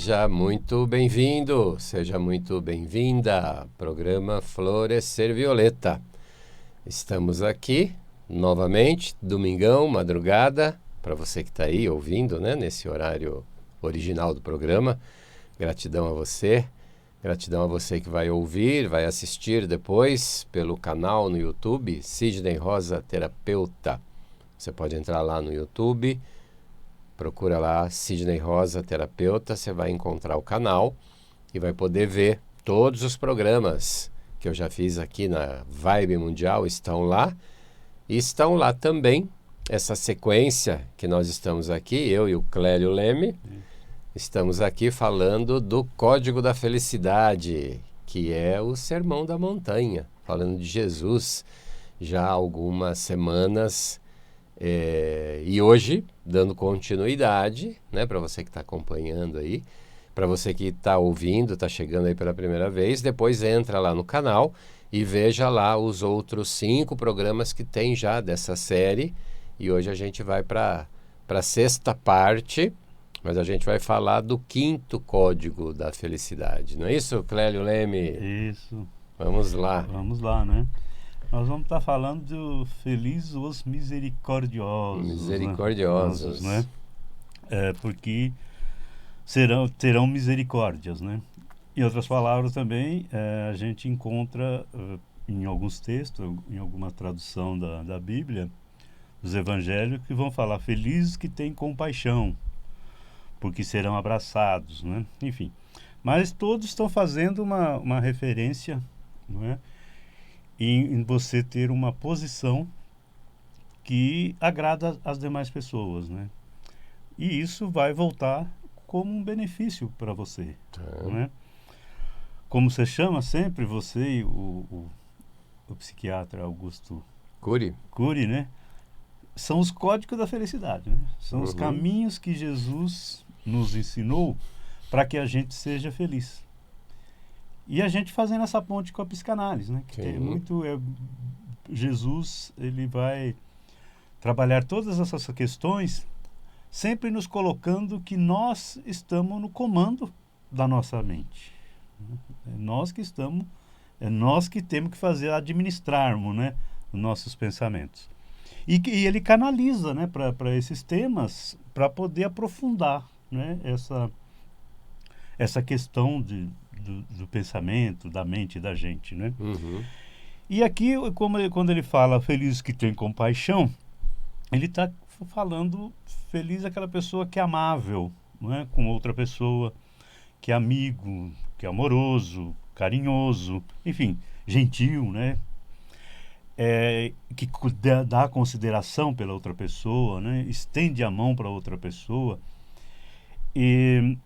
Seja muito bem-vindo, seja muito bem-vinda ao programa Florescer Violeta. Estamos aqui novamente, domingão, madrugada, para você que está aí ouvindo, né, nesse horário original do programa. Gratidão a você que vai ouvir, vai assistir depois pelo canal no YouTube, Sidney Rosa Terapeuta. Você pode entrar lá no YouTube, procura lá Sidney Rosa Terapeuta, você vai encontrar o canal e vai poder ver todos os programas que eu já fiz aqui na Vibe Mundial, estão lá. E estão lá também essa sequência que nós estamos aqui, eu e o Clélio Leme, estamos aqui falando do Código da Felicidade, que é o Sermão da Montanha, falando de Jesus já há algumas semanas. E hoje, dando continuidade, né, para você que está acompanhando aí, para você que está ouvindo, está chegando aí pela primeira vez, depois entra lá no canal e veja lá os outros 5 programas que tem já dessa série. E hoje a gente vai para a 6ª parte, mas a gente vai falar do 5º Código da Felicidade. Não é isso, Clélio Leme? Isso. Vamos lá. Vamos lá, né? Nós vamos estar falando do Felizes os Misericordiosos. Misericordiosos. Né? Porque terão misericórdias, né? Em outras palavras também, a gente encontra em alguns textos, em alguma tradução da Bíblia, dos Evangelhos, que vão falar felizes que têm compaixão, porque serão abraçados, né? Enfim, mas todos estão fazendo uma referência, não é? Em você ter uma posição que agrada às demais pessoas, né? E isso vai voltar como um benefício para você, né? Como você chama sempre, você e o psiquiatra Augusto Cury, né? São os códigos da felicidade, né? São os caminhos que Jesus nos ensinou para que a gente seja feliz. E a gente fazendo essa ponte com a psicanálise, né? Que tem muito... Jesus, ele vai trabalhar todas essas questões sempre nos colocando que nós estamos no comando da nossa mente. É nós que temos que fazer, administrarmos, né, os nossos pensamentos. E ele canaliza, né, para esses temas, para poder aprofundar, né, essa questão do pensamento, da mente da gente, né? E aqui, quando ele fala feliz que tem compaixão, ele está falando feliz aquela pessoa que é amável, não é? Com outra pessoa, que é amigo, que é amoroso, carinhoso, enfim, gentil, né? Que dá consideração pela outra pessoa, né? Estende a mão para outra pessoa e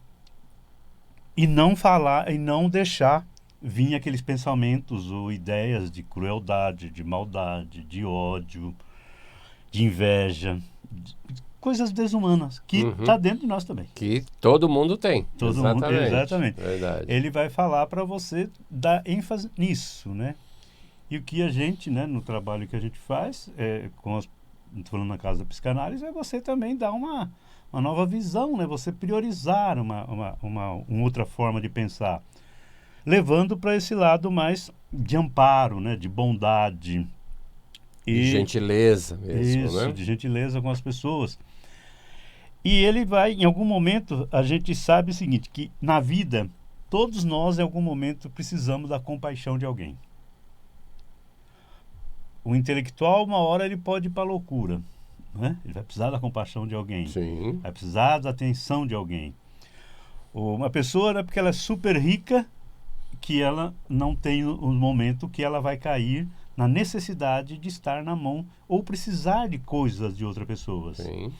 não falar e não deixar vir aqueles pensamentos ou ideias de crueldade, de maldade, de ódio, de inveja, coisas desumanas, que está dentro de nós também. Que todo mundo tem. Exatamente. Verdade. Ele vai falar para você dar ênfase nisso, né? E o que a gente, né, no trabalho que a gente faz, estou falando na casa da psicanálise, é você também dar uma nova visão, né? Você priorizar uma outra forma de pensar, levando para esse lado mais de amparo, né? De bondade. E gentileza mesmo, isso, né? De gentileza com as pessoas. E ele vai, em algum momento, a gente sabe o seguinte, que na vida, todos nós, em algum momento, precisamos da compaixão de alguém. O intelectual, uma hora, ele pode ir para a loucura, né? Ele vai precisar da compaixão de alguém. Sim. Vai precisar da atenção de alguém. Uma pessoa, né, porque ela é super rica, que ela não tem um momento que ela vai cair na necessidade de estar na mão ou precisar de coisas de outras pessoas. Sim.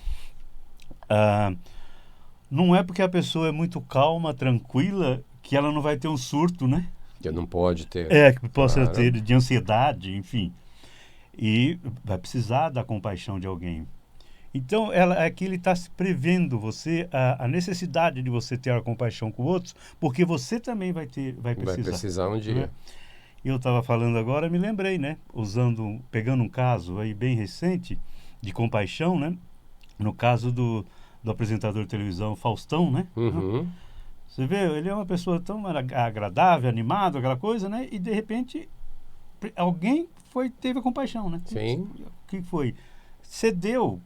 Não é porque a pessoa é muito calma, tranquila, que ela não vai ter um surto, né? Que não pode ter. Que possa ter de ansiedade, enfim. E vai precisar da compaixão de alguém. Então, aqui ele está prevendo você a necessidade de você ter a compaixão com outros, porque você também vai precisar. Vai precisar um dia. Né? Eu estava falando agora, me lembrei, né? Pegando um caso aí bem recente de compaixão, né? No caso do apresentador de televisão Faustão, né? Você vê, ele é uma pessoa tão agradável, animado, aquela coisa, né? E de repente alguém teve a compaixão, né? Sim. O que foi? Cedeu,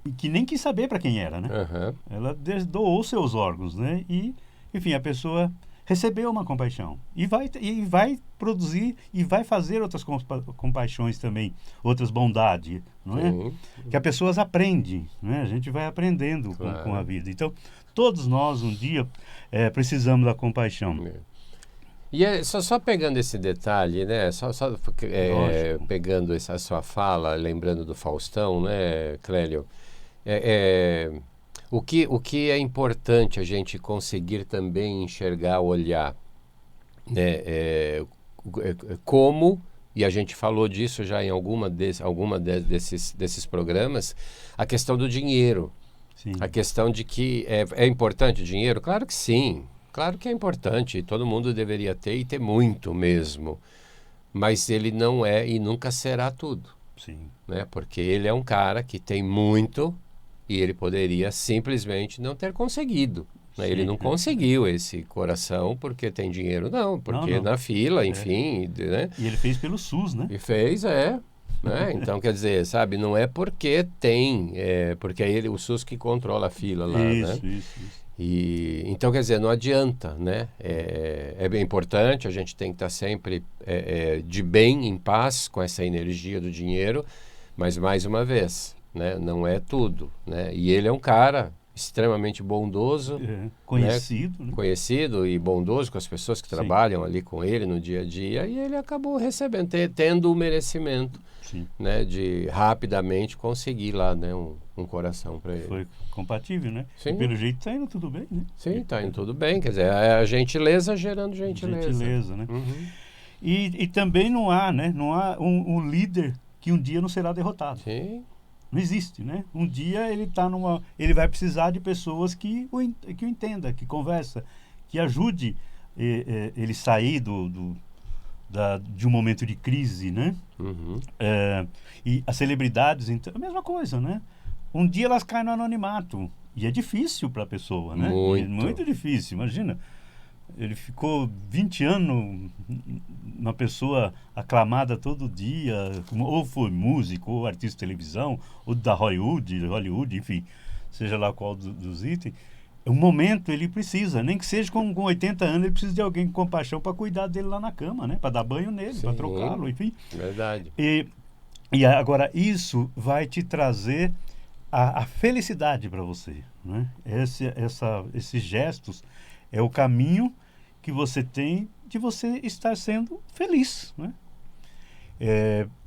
e que nem quis saber para quem era, né? Aham. Ela doou seus órgãos, né? E, enfim, a pessoa recebeu uma compaixão e vai produzir e vai fazer outras compaixões também, outras bondades, não é? Sim. Que as pessoas aprendem, né? A gente vai aprendendo Claro. com a vida. Então, todos nós um dia precisamos da compaixão. E só pegando esse detalhe, né? Só Lógico. pegando essa sua fala, lembrando do Faustão, né, Clélio? O que é importante a gente conseguir também enxergar, olhar, né? Como, e a gente falou disso já em alguma desses programas, a questão do dinheiro. Sim. A questão de que é importante o dinheiro? Claro que sim. Claro que é importante. Todo mundo deveria ter e ter muito mesmo. Mas ele não é e nunca será tudo. Sim. Né? Porque ele é um cara que tem muito e ele poderia simplesmente não ter conseguido. Né? Ele não conseguiu esse coração porque tem dinheiro, não. Porque Não. na fila, enfim. Né? E ele fez pelo SUS, né? E fez, né? Então, quer dizer, sabe, não é porque tem, porque é o SUS que controla a fila lá, né? Isso. E, então, quer dizer, não adianta, né? É bem importante, a gente tem que estar sempre de bem, em paz com essa energia do dinheiro, mas, mais uma vez, né? Não é tudo, né? E ele é um cara extremamente bondoso, conhecido, né? Conhecido e bondoso com as pessoas que Sim. trabalham ali com ele no dia a dia, e ele acabou recebendo, tendo o merecimento, Sim. né, de rapidamente conseguir lá, né, um coração para ele. Foi compatível, né? Sim. E pelo jeito está indo tudo bem, né? Sim, está indo tudo bem, quer dizer, é a gentileza gerando gentileza. Gentileza, né? Uhum. E também não há, né? Não há um líder que um dia não será derrotado. Sim. Não existe, né? Um dia ele vai precisar de pessoas que o entenda, que conversa, que ajude ele sair de um momento de crise, né? Uhum. E as celebridades, então, a mesma coisa, né? Um dia elas caem no anonimato e é difícil para a pessoa, né? Muito difícil, imagina. Ele ficou 20 anos uma pessoa aclamada todo dia, ou foi músico, ou artista de televisão, ou da Hollywood, enfim, seja lá qual dos itens. Um momento ele precisa, nem que seja com 80 anos, ele precisa de alguém com compaixão para cuidar dele lá na cama, né? Para dar banho nele, para trocá-lo, enfim. Verdade. E agora isso vai te trazer a felicidade para você, né? Esses gestos é o caminho que você tem de você estar sendo feliz, né?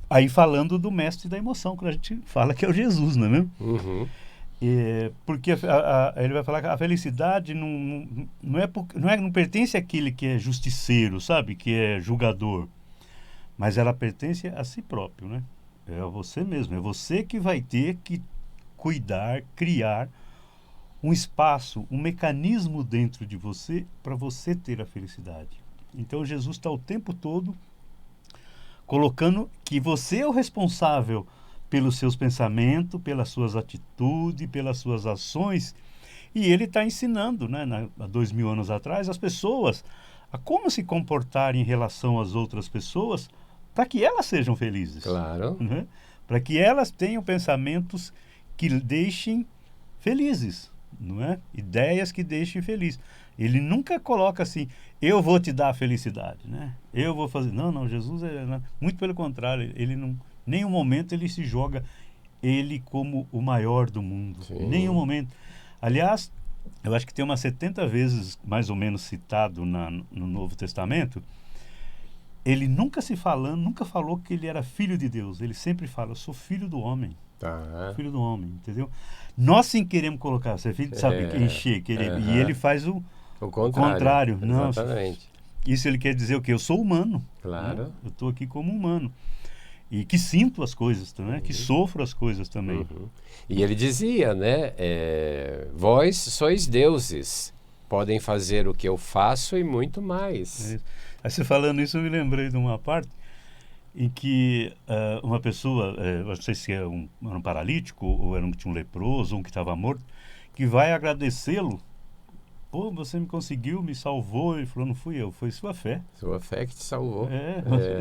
Aí falando do mestre da emoção, que a gente fala que é o Jesus, não é mesmo? Uhum. Porque ele vai falar que a felicidade não pertence àquele que é justiceiro, sabe? Que é julgador. Mas ela pertence a si próprio, né? É a você mesmo. É você que vai ter que cuidar, criar um espaço, um mecanismo dentro de você para você ter a felicidade. Então Jesus está o tempo todo colocando que você é o responsável pelos seus pensamentos, pelas suas atitudes, pelas suas ações. E ele está ensinando, né, há 2000 anos atrás, as pessoas a como se comportar em relação às outras pessoas para que elas sejam felizes. Claro. Né? Para que elas tenham pensamentos que deixem felizes, não é? Ideias que deixem feliz. Ele nunca coloca assim, eu vou te dar a felicidade, né? Eu vou fazer. Não, Jesus muito pelo contrário, ele não, nenhum momento ele se joga ele como o maior do mundo. Sim. Nenhum momento. Aliás, eu acho que tem umas 70 vezes mais ou menos citado no Novo Testamento. Ele nunca falou que ele era filho de Deus. Ele sempre fala, eu sou filho do homem. Tá. Filho do homem, entendeu? Nós sim queremos colocar, você sabe, encher, querer, e ele faz o contrário. Não, exatamente. Isso ele quer dizer o quê? Eu sou humano. Claro. Né? Eu estou aqui como humano. E que sinto as coisas também, que sofro as coisas também. Uhum. E ele dizia, né? Vós sois deuses, podem fazer o que eu faço e muito mais. Aí você falando isso, eu me lembrei de uma parte em que uma pessoa, não sei se era um paralítico, ou era tinha um leproso, um que estava morto, que vai agradecê-lo pô, você me conseguiu, me salvou. Ele falou, não fui eu, foi sua fé. Sua fé que te salvou.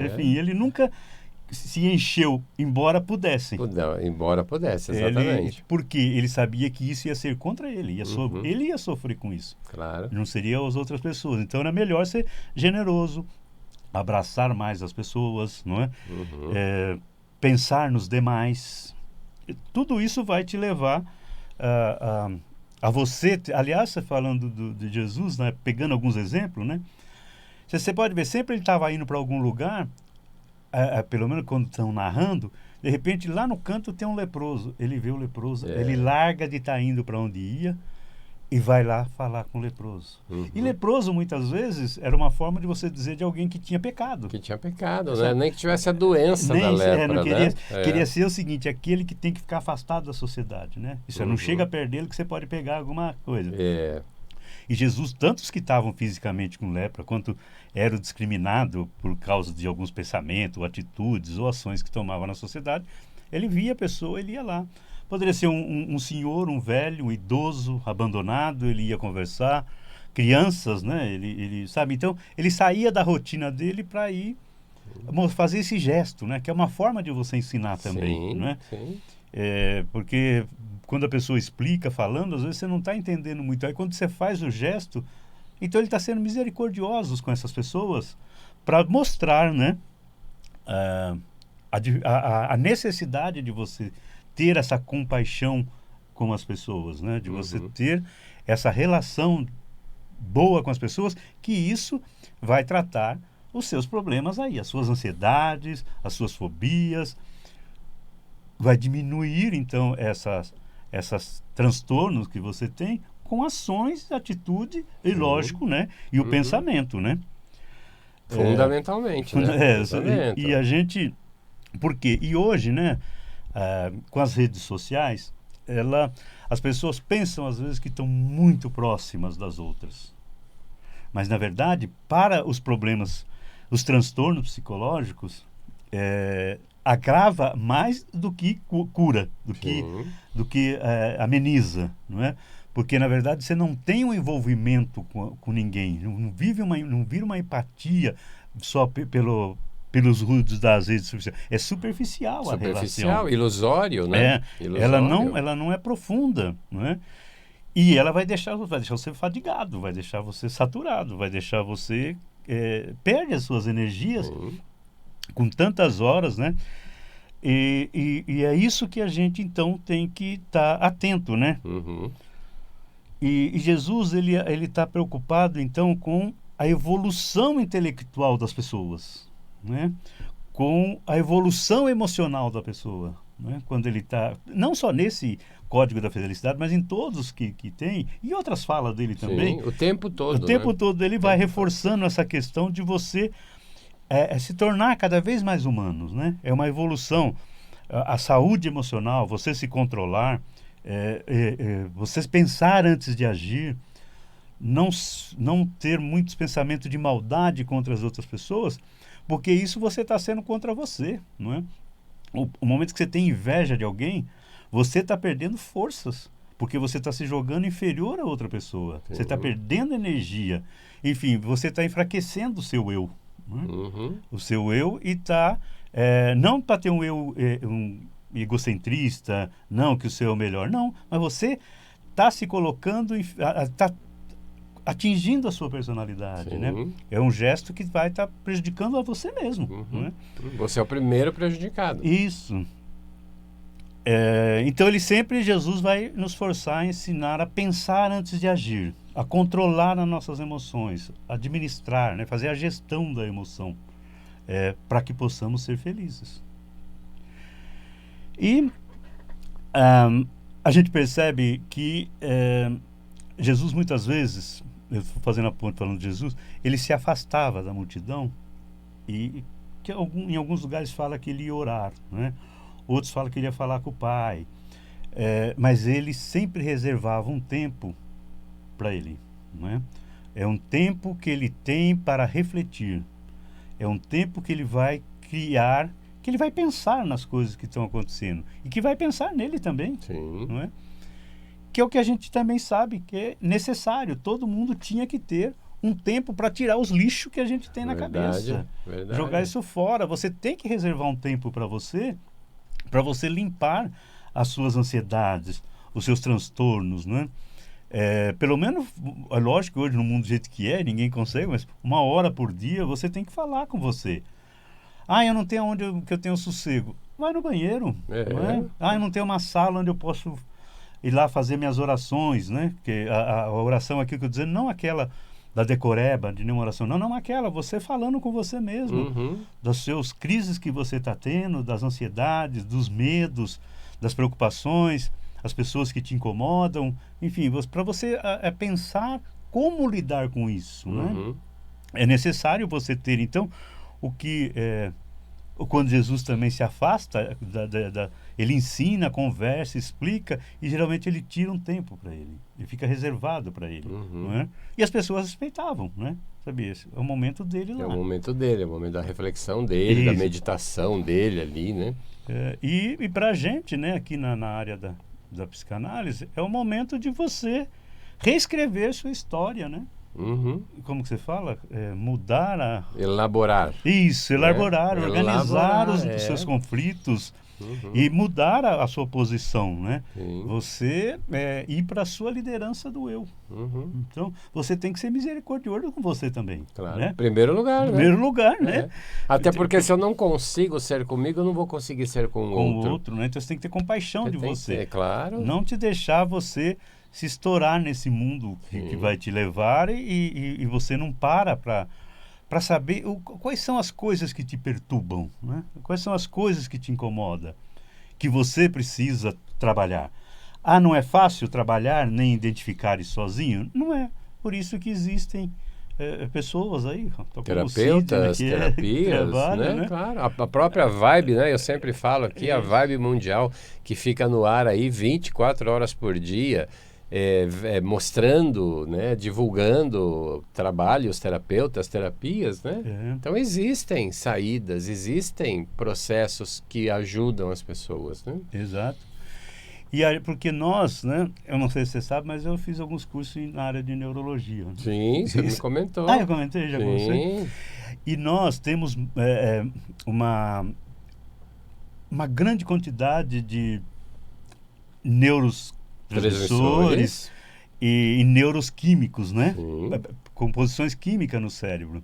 Enfim, ele nunca se encheu, embora pudesse. Não, embora pudesse, exatamente. Porque ele sabia que isso ia ser contra ele. Uhum. Ele ia sofrer com isso. Claro. Não seria as outras pessoas. Então era melhor ser generoso, abraçar mais as pessoas, não é? Uhum. Pensar nos demais. Tudo isso vai te levar a você. Aliás, falando de Jesus, né, pegando alguns exemplos, né? Você pode ver, sempre ele estava indo para algum lugar, pelo menos quando estão narrando, de repente lá no canto tem um leproso. Ele vê o leproso, ele larga de estar indo para onde ia e vai lá falar com o leproso. Uhum. E leproso, muitas vezes, era uma forma de você dizer de alguém que tinha pecado. Que tinha pecado, né? Nem que tivesse a doença da lepra, não queria, né? Queria ser o seguinte, aquele que tem que ficar afastado da sociedade, né? Isso não chega perto dele que você pode pegar alguma coisa. E Jesus, tantos que estavam fisicamente com lepra, quanto eram discriminados por causa de alguns pensamentos, ou atitudes, ou ações que tomavam na sociedade, ele via a pessoa, ele ia lá. Poderia ser um senhor, um velho, um idoso, abandonado, ele ia conversar. Crianças, né? Ele sabe? Então, ele saía da rotina dele para ir fazer esse gesto, né? Que é uma forma de você ensinar também, sim, né? Sim. Porque quando a pessoa explica, falando, às vezes você não está entendendo muito. Aí quando você faz o gesto, então ele está sendo misericordioso com essas pessoas para mostrar, né? A necessidade de você ter essa compaixão com as pessoas, né? De você ter essa relação boa com as pessoas, que isso vai tratar os seus problemas aí, as suas ansiedades, as suas fobias, vai diminuir então essas transtornos que você tem com ações, atitude e lógico, né? E o pensamento, né? Fundamentalmente, né? E a gente, por quê? E hoje, né? Com as redes sociais, as pessoas pensam às vezes que estão muito próximas das outras. Mas, na verdade, para os problemas, os transtornos psicológicos, agrava mais do que cura, do que ameniza, não é? Porque, na verdade, você não tem um envolvimento com ninguém, não vira uma empatia só pelos ruídos das redes sociais. É superficial a relação. Ilusório, né? Ilusório. Ela não é profunda, não é? E ela vai deixar você fadigado, vai deixar você saturado, vai deixar você perde as suas energias com tantas horas, né? E é isso que a gente então tem que estar atento, né? E Jesus ele está preocupado então com a evolução intelectual das pessoas, né? Com a evolução emocional da pessoa, né? Quando ele está, não só nesse Código da Felicidade, mas em todos que tem, e outras falas dele também. Sim, o tempo todo. O tempo todo ele vai reforçando essa questão de você se tornar cada vez mais humanos, né? É uma evolução. A saúde emocional, você se controlar, você pensar antes de agir, não ter muitos pensamentos de maldade contra as outras pessoas, porque isso você está sendo contra você, não é? O momento que você tem inveja de alguém, você está perdendo forças, porque você está se jogando inferior a outra pessoa. Você está perdendo energia. Enfim, você está enfraquecendo o seu eu. Né? O seu eu e está... não para ter um eu egocentrista, não que o seu é o melhor, não. Mas você está se colocando... Está atingindo a sua personalidade, né? É um gesto que vai estar prejudicando a você mesmo. Né? Você é o primeiro prejudicado. Isso. Então Jesus vai nos forçar a ensinar a pensar antes de agir, a controlar as nossas emoções, administrar, né? Fazer a gestão da emoção, para que possamos ser felizes. E a gente percebe que Jesus muitas vezes, eu estou fazendo a ponte falando de Jesus, ele se afastava da multidão e que em alguns lugares fala que ele ia orar, né? Outros falam que ele ia falar com o Pai, mas ele sempre reservava um tempo para ele, não é? É um tempo que ele tem para refletir, é um tempo que ele vai criar, que ele vai pensar nas coisas que estão acontecendo e que vai pensar nele também, não é? que é o que a gente também sabe que é necessário. Todo mundo tinha que ter um tempo para tirar os lixos que a gente tem na cabeça. Verdade. Jogar isso fora. Você tem que reservar um tempo para você limpar as suas ansiedades, os seus transtornos, né? Pelo menos, é lógico que hoje no mundo do jeito que é, ninguém consegue, mas 1 hora por dia você tem que falar com você. Eu não tenho onde que eu tenho sossego. Vai no banheiro. Não é? Eu não tenho uma sala onde eu posso ir lá fazer minhas orações, né? Porque a oração aqui que eu estou dizendo, não aquela da decoreba, de nenhuma oração, não aquela, você falando com você mesmo, das suas crises que você está tendo, das ansiedades, dos medos, das preocupações, as pessoas que te incomodam, enfim, para você pensar como lidar com isso, né? É necessário você ter, então, quando Jesus também se afasta, ele ensina, conversa, explica, e geralmente ele tira um tempo para ele. Ele fica reservado para ele. Não é? E as pessoas respeitavam, né? Sabia? Esse é o momento dele lá. É o momento dele, é o momento da reflexão dele, da meditação dele ali, né? E para a gente, né, aqui na área da psicanálise, é o momento de você reescrever sua história, né? Como que você fala? Mudar Elaborar. Isso, elaborar, organizar os seus conflitos e mudar a sua posição, né? Você ir para a sua liderança do eu. Então, você tem que ser misericordioso com você também. Claro. Né? Primeiro lugar, Primeiro lugar, né? Até porque se eu não consigo ser comigo, eu não vou conseguir ser com o outro. Né? Então, você tem que ter compaixão de você. Claro. Não te deixar você se estourar nesse mundo que vai te levar e você não para saber quais são as coisas que te perturbam, né? Quais são as coisas que te incomodam, que você precisa trabalhar. Não é fácil trabalhar nem identificar isso sozinho? Não é. Por isso que existem pessoas aí, terapeutas, terapias, né? Claro, a própria Vibe, né? Eu sempre falo aqui, a Vibe Mundial, que fica no ar aí 24 horas por dia, mostrando, né, divulgando trabalhos, terapeutas, terapias, né? Então existem saídas, existem processos que ajudam as pessoas, né? Exato. Porque nós, né, eu não sei se você sabe, mas eu fiz alguns cursos na área de neurologia. Né? Sim, você me comentou. Eu comentei já com você. E nós temos uma grande quantidade de neurotransmissores e neuroquímicos, né? Composições químicas no cérebro.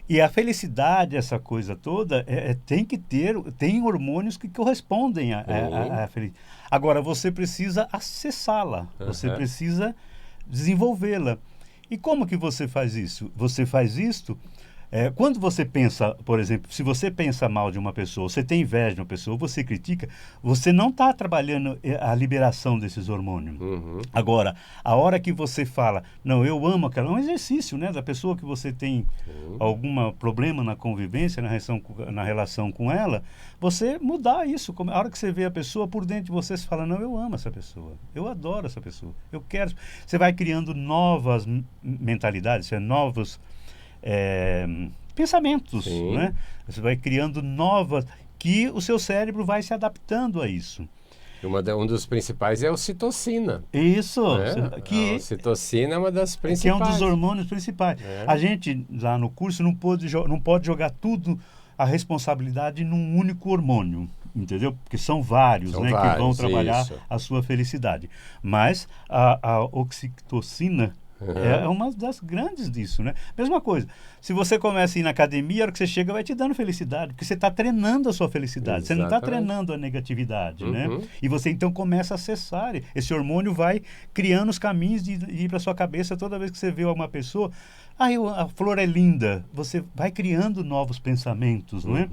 E a felicidade, essa coisa toda, tem hormônios que correspondem à felicidade. Agora, você precisa acessá-la, você precisa desenvolvê-la. E como que você faz isso? Você faz isso quando você pensa, por exemplo, se você pensa mal de uma pessoa, você tem inveja de uma pessoa, você critica, você não está trabalhando a liberação desses hormônios. Agora, a hora que você fala, não, eu amo aquela, é um exercício, né, da pessoa que você tem algum problema na convivência, na relação com ela, você mudar isso. A hora que você vê a pessoa, por dentro de você, você fala, não, eu amo essa pessoa, eu adoro essa pessoa, eu quero. Você vai criando novas mentalidades, novos pensamentos, né? Você vai criando novas, que o seu cérebro vai se adaptando a isso. Um dos principais é a ocitocina. Isso. A ocitocina é uma das principais. Que é um dos hormônios principais. A gente, lá no curso, não pode jogar tudo, a responsabilidade num único hormônio, entendeu? Porque são vários, que vão trabalhar a sua felicidade. Mas a oxitocina é uma das grandes disso, né? Mesma coisa, se você começa a ir na academia, a hora que você chega vai te dando felicidade, porque você está treinando a sua felicidade, você não está treinando a negatividade, né? E você então começa a acessar, esse hormônio vai criando os caminhos de ir para sua cabeça toda vez que você vê alguma pessoa, a flor é linda, você vai criando novos pensamentos, não é?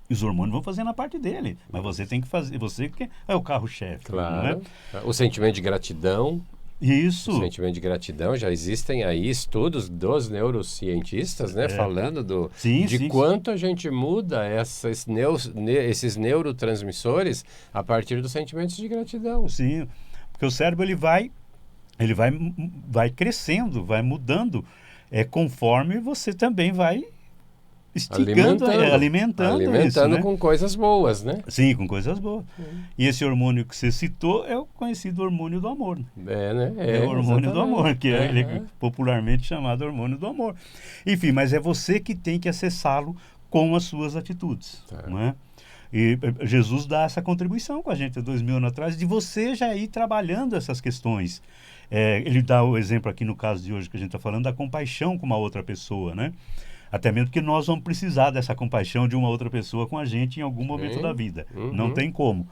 E os hormônios vão fazendo a parte dele, mas você tem que fazer, você que é o carro-chefe. Claro, né? O sentimento de gratidão. Isso. O sentimento de gratidão, já existem aí estudos dos neurocientistas, né, falando de quanto a gente muda esses neurotransmissores a partir dos sentimentos de gratidão. Sim, porque o cérebro ele vai crescendo, vai mudando, conforme você também vai esticando, alimentando isso, com coisas boas, né? Sim, com coisas boas. E esse hormônio que você citou é o conhecido hormônio do amor. Né? É o hormônio do amor, que é ele popularmente chamado hormônio do amor. Enfim, mas é você que tem que acessá-lo com as suas atitudes, não é? E Jesus dá essa contribuição com a gente há 2000 anos atrás, de você já ir trabalhando essas questões. Ele dá o exemplo aqui no caso de hoje que a gente está falando da compaixão com uma outra pessoa, né? Até mesmo porque nós vamos precisar dessa compaixão de uma outra pessoa com a gente em algum momento da vida. Não tem como.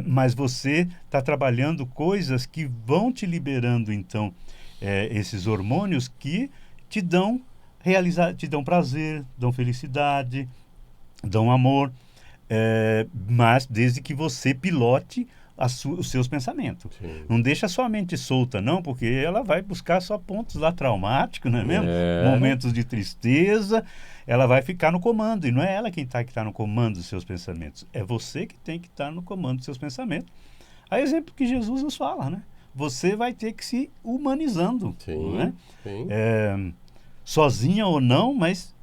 Mas você está trabalhando coisas que vão te liberando, então, esses hormônios que te dão prazer, dão felicidade, dão amor. Mas desde que você pilote os seus pensamentos. Sim. Não deixa sua mente solta, não, porque ela vai buscar só pontos lá traumáticos, não é mesmo? Momentos de tristeza, ela vai ficar no comando, e não é ela quem está que tá no comando dos seus pensamentos, é você que tem que estar no comando dos seus pensamentos. A exemplo que Jesus nos fala, né? Você vai ter que se humanizando, não é? Sim. Sozinha ou não, mas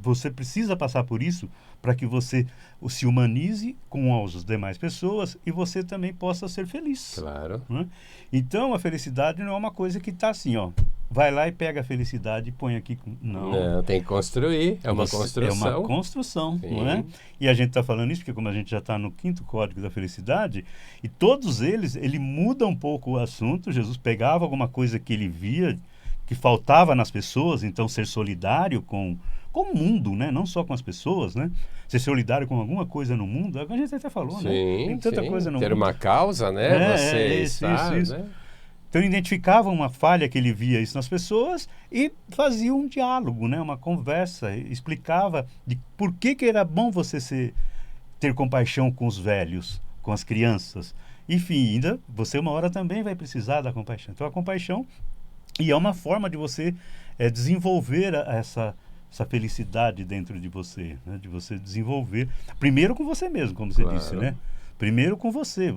você precisa passar por isso para que você se humanize com as demais pessoas e você também possa ser feliz. Claro. Né? Então, a felicidade não é uma coisa que está assim, ó, vai lá e pega a felicidade e põe aqui. Não, tem que construir, é uma construção. É uma construção, não é? E a gente está falando isso porque como a gente já está no 5º código da felicidade, e todos eles, ele muda um pouco o assunto. Jesus pegava alguma coisa que ele via que faltava nas pessoas, então ser solidário com o mundo, né? Não só com as pessoas, né? Ser solidário com alguma coisa no mundo, a gente até falou, né? Tem tanta coisa no ter mundo. Uma causa, né? Isso. Né? Então ele identificava uma falha que ele via isso nas pessoas e fazia um diálogo, né? Uma conversa, explicava de por que era bom você ter compaixão com os velhos, com as crianças. Enfim, ainda você uma hora também vai precisar da compaixão. Então a compaixão é uma forma de você desenvolver essa felicidade dentro de você, né? De você desenvolver, primeiro com você mesmo, como você disse, né? Primeiro com você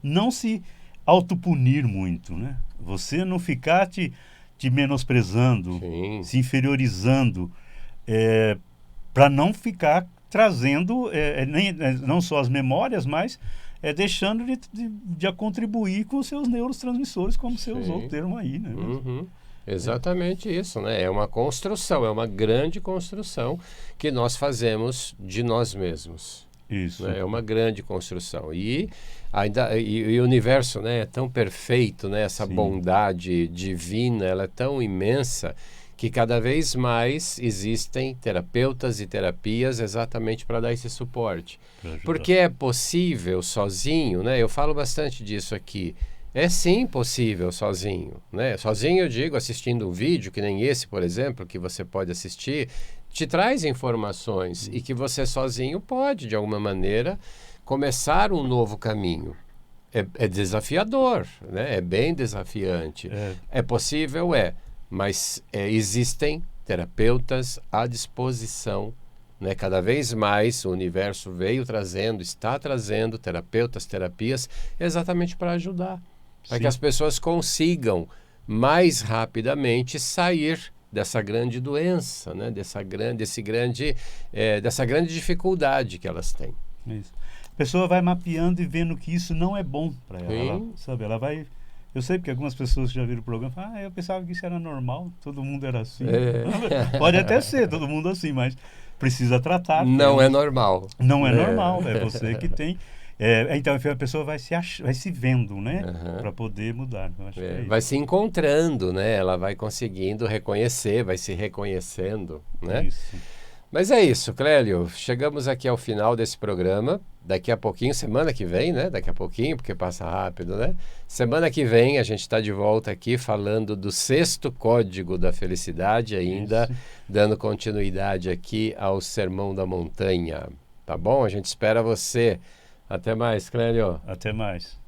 não se autopunir muito, né? Você não ficar te menosprezando, Sim. se inferiorizando, para não ficar trazendo não só as memórias, mas deixando de contribuir com os seus neurotransmissores, como você usou o termo aí, né? Exatamente isso, né? É uma construção, é uma grande construção que nós fazemos de nós mesmos. Isso. Né? É uma grande construção. E o universo, né, é tão perfeito, né? Essa Sim. bondade divina, ela é tão imensa que cada vez mais existem terapeutas e terapias exatamente para dar esse suporte. Porque é possível sozinho, né? Eu falo bastante disso aqui. É sim possível sozinho, né? Sozinho eu digo assistindo um vídeo, que nem esse, por exemplo, que você pode assistir, te traz informações e que você sozinho pode, de alguma maneira, começar um novo caminho. É desafiador, né? É bem desafiante. É possível, mas existem terapeutas à disposição, né? Cada vez mais o universo está trazendo terapeutas, terapias, exatamente para ajudar. Para que as pessoas consigam mais rapidamente sair dessa grande doença, né? dessa grande dificuldade que elas têm. Isso. A pessoa vai mapeando e vendo que isso não é bom para ela. Ela vai... Eu sei porque algumas pessoas que já viram o programa falam, eu pensava que isso era normal, todo mundo era assim. Pode até ser todo mundo assim, mas precisa tratar. Não é normal. Não é normal, é você que tem... então a pessoa vai se vendo, né? Para poder mudar. Eu acho que é vai se encontrando, né? Ela vai conseguindo reconhecer, vai se reconhecendo, né? Isso. Mas é isso, Clélio. Chegamos aqui ao final desse programa. Daqui a pouquinho, semana que vem, né? Daqui a pouquinho, porque passa rápido, né? Semana que vem a gente está de volta aqui falando do 6º código da felicidade, ainda dando continuidade aqui ao Sermão da Montanha. Tá bom? A gente espera você. Até mais, Clélio. Até mais.